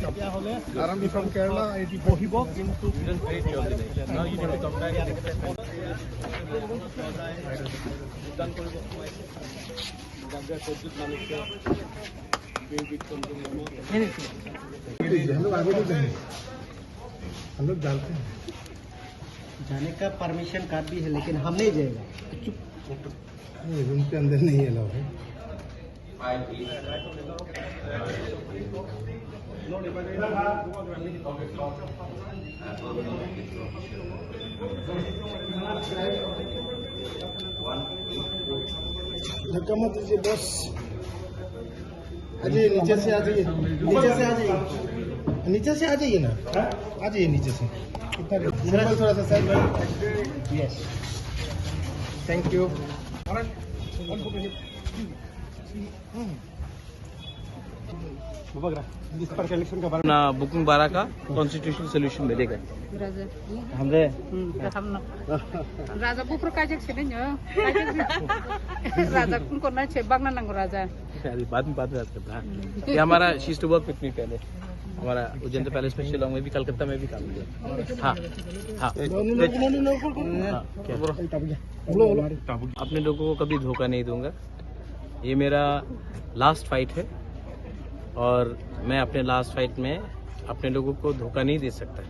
I'm from Kerala. Now you need to come back. हम लोग जानते हैं जाने का परमिशन कार्ड भी है लेकिन हम नहीं जाएगा। नहीं, रूम के अंदर नहीं अलाउ है। धक्का मत दीजिए बस। आ जाइए नीचे से, आ जाइए नीचे से, आ जाइए नीचे से, आ जाइए ना, आ जाइए नीचे से। इतना थोड़ा सा साइड। Yes, thank you. ना बुकिंग 12 का कॉन्स्टिट्यूशनल सोल्यूशन मिलेगा हमरे राजा बुफ्र काजक से नहीं राजा उनको ना छे बागना नंगो राजा अरे बाद में बात करता है। ये हमारा she to work with me पहले हमारा उज्जैन पैलेस में शिलोंग में भी कलकत्ता में भी काम किया। हाँ हाँ, अपने लोगों को कभी धोखा नहीं दूंगा। ये मेरा लास्ट फाइट है और मैं अपने लास्ट फाइट में अपने लोगों को धोखा नहीं दे सकता।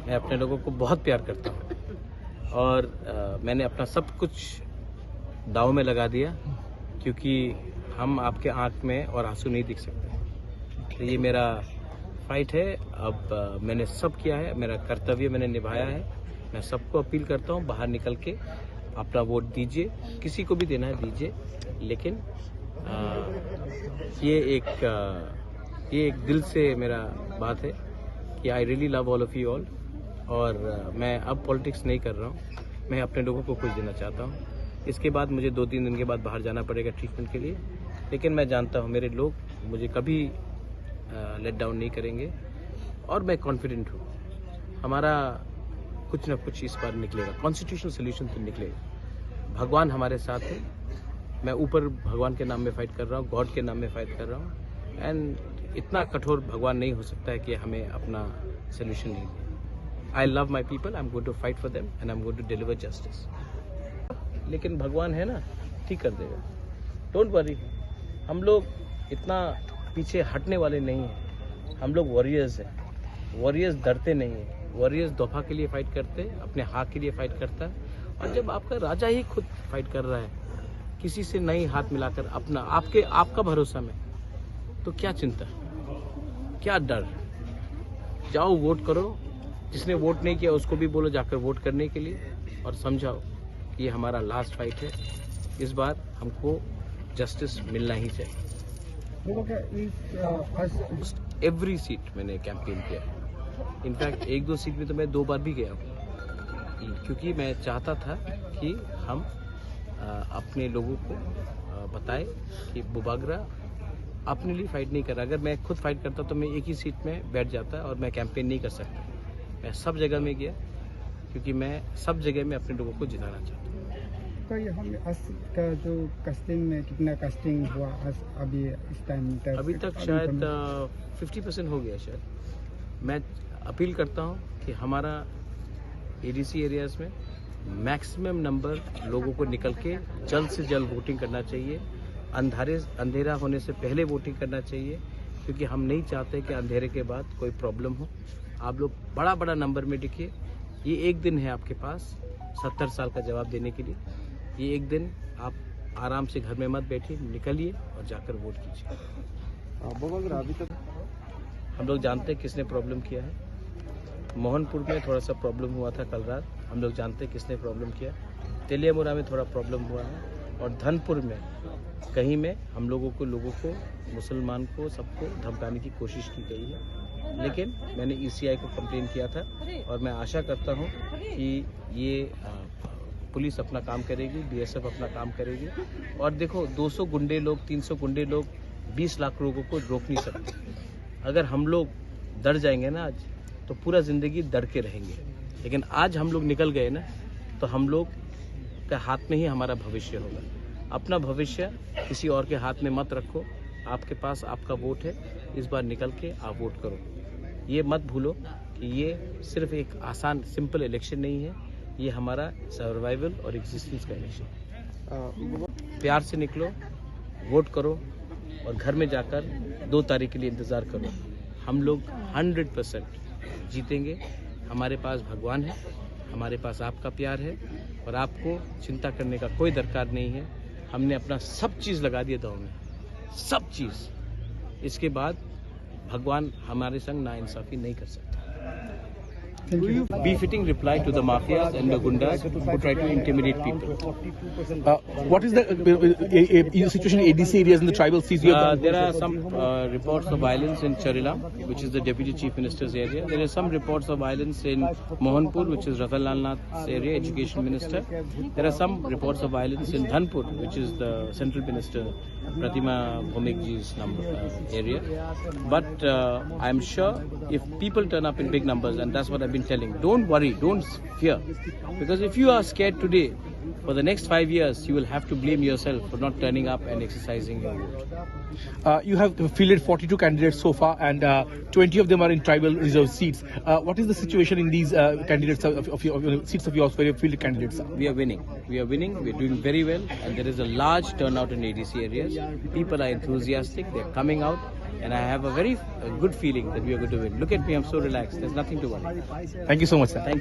मैं अपने लोगों को बहुत प्यार करता हूँ और मैंने अपना सब कुछ दांव में लगा दिया क्योंकि हम आपके आंख में और आंसू नहीं दिख सकते। तो ये मेरा फाइट है। अब मैंने सब किया है, मेरा कर्तव्य मैंने निभाया है। मैं सबको अपील करता हूँ बाहर निकल के अपना वोट दीजिए, किसी को भी देना है दीजिए, लेकिन ये एक दिल से मेरा बात है कि I really love all of you all. और मैं अब पॉलिटिक्स नहीं कर रहा हूँ, मैं अपने लोगों को कुछ देना चाहता हूँ। इसके बाद मुझे 2-3 दिन के बाद बाहर जाना पड़ेगा ट्रीटमेंट के लिए, लेकिन मैं जानता हूँ मेरे लोग मुझे कभी लेट डाउन नहीं करेंगे और मैं कॉन्फिडेंट हूँ हमारा कुछ ना कुछ इस बार निकलेगा, कॉन्स्टिट्यूशनल सोल्यूशन तो निकलेगा। भगवान हमारे साथ है। मैं ऊपर भगवान के नाम में फाइट कर रहा हूँ, गॉड के नाम में फाइट कर रहा हूँ एंड इतना कठोर भगवान नहीं हो सकता है कि हमें अपना सोल्यूशन नहीं दे। I love my people, I am going to fight for them and I am going to deliver justice. लेकिन भगवान है ना, ठीक कर देगा, डोंट वरी। हम लोग इतना पीछे हटने वाले नहीं हैं, हम लोग वॉरियर्स हैं। वॉरियर्स डरते नहीं हैं, वॉरियर्स दफा के लिए फाइट करते हैं, अपने हाथ के लिए फाइट करता है। और जब आपका राजा ही खुद फाइट कर रहा है, किसी से नहीं हाथ मिलाकर अपना आपका भरोसा में, तो क्या चिंता, क्या डर। जाओ वोट करो, जिसने वोट नहीं किया उसको भी बोलो जाकर वोट करने के लिए और समझाओ कि ये हमारा लास्ट फाइट है। इस बार हमको जस्टिस मिलना ही चाहिए। एवरी सीट मैंने कैंपेन किया, इनफैक्ट 1-2 सीट में तो मैं 2 बार भी गया हूँ, क्योंकि मैं चाहता था कि हम अपने लोगों को बताएं कि बुबागरा अपने लिए फाइट नहीं कर रहा। अगर मैं खुद फाइट करता तो मैं एक ही सीट में बैठ जाता और मैं कैंपेन नहीं कर सकता। मैं सब जगह में गया क्योंकि मैं सब जगह में अपने लोगों को जिताना चाहता हूँ। तो ये हम आज का जो कास्टिंग में कितना कास्टिंग हुआ अभी इस टाइम तक? अभी तक शायद 50% हो गया शायद। मैं अपील करता हूँ कि हमारा एडीसी एरियाज में मैक्सिमम नंबर लोगों को निकल के जल्द से जल्द वोटिंग करना चाहिए। अंधेरा होने से पहले वोटिंग करना चाहिए, क्योंकि हम नहीं चाहते कि अंधेरे के बाद कोई प्रॉब्लम हो। आप लोग बड़ा नंबर में दिखिए। ये एक दिन है आपके पास 70 साल का जवाब देने के लिए। ये एक दिन आप आराम से घर में मत बैठिए, निकलिए और जाकर वोट कीजिए। अभी तक हम लोग जानते हैं किसने प्रॉब्लम किया है। मोहनपुर में थोड़ा सा प्रॉब्लम हुआ था कल रात, हम लोग जानते हैं किसने प्रॉब्लम किया। तेलियामुरा में थोड़ा प्रॉब्लम हुआ है और धनपुर में कहीं में हम लोगों को मुसलमान को सबको धमकाने की कोशिश की गई है। लेकिन मैंने ईसीआई को कंप्लेन किया था और मैं आशा करता हूं कि ये पुलिस अपना काम करेगी, बीएसएफ अपना काम करेगी। और देखो 200 गुंडे लोग, 300 गुंडे लोग 20 लाख लोगों को रोक नहीं सकते। अगर हम लोग डर जाएंगे ना आज, तो पूरा ज़िंदगी डर के रहेंगे। लेकिन आज हम लोग निकल गए ना, तो हम लोग के हाथ में ही हमारा भविष्य होगा। अपना भविष्य किसी और के हाथ में मत रखो, आपके पास आपका वोट है, इस बार निकल के आप वोट करो। ये मत भूलो कि ये सिर्फ एक आसान सिंपल इलेक्शन नहीं है, ये हमारा सर्वाइवल और एग्जिस्टेंस का इलेक्शन है। प्यार से निकलो, वोट करो और घर में जाकर 2 तारीख के लिए इंतज़ार करो। हम लोग 100% जीतेंगे। हमारे पास भगवान है, हमारे पास आपका प्यार है और आपको चिंता करने का कोई दरकार नहीं है। हमने अपना सब चीज़ लगा दिया दांव में, सब चीज़। इसके बाद भगवान हमारे संग नाइंसाफ़ी नहीं कर सकता। Befitting reply to the mafias and the gundas who try to intimidate people. What is the situation in ADC areas in the tribal seats? There are some reports of violence in Charilam, which is the Deputy Chief Minister's area. There are some reports of violence in Mohanpur, which is Ratan Lal Nath's area, Education Minister. There are some reports of violence in Dhanpur, which is the Central Minister Pratima Bhumik ji's area. But I am sure if people turn up in big numbers, and that's what I've been telling, don't worry, don't fear, because if you are scared today, for the next 5 years you will have to blame yourself for not turning up and exercising your vote. You have fielded 42 candidates so far, and 20 of them are in tribal reserve seats. What is the situation in these candidates of your seats of yours where you fielded candidates? We are winning. We're doing very well, and there is a large turnout in ADC areas. People are enthusiastic, they're coming out, and I have a very good feeling that we are going to win. Look at me, I'm so relaxed. There's nothing to worry. Thank you so much, sir. Thank you.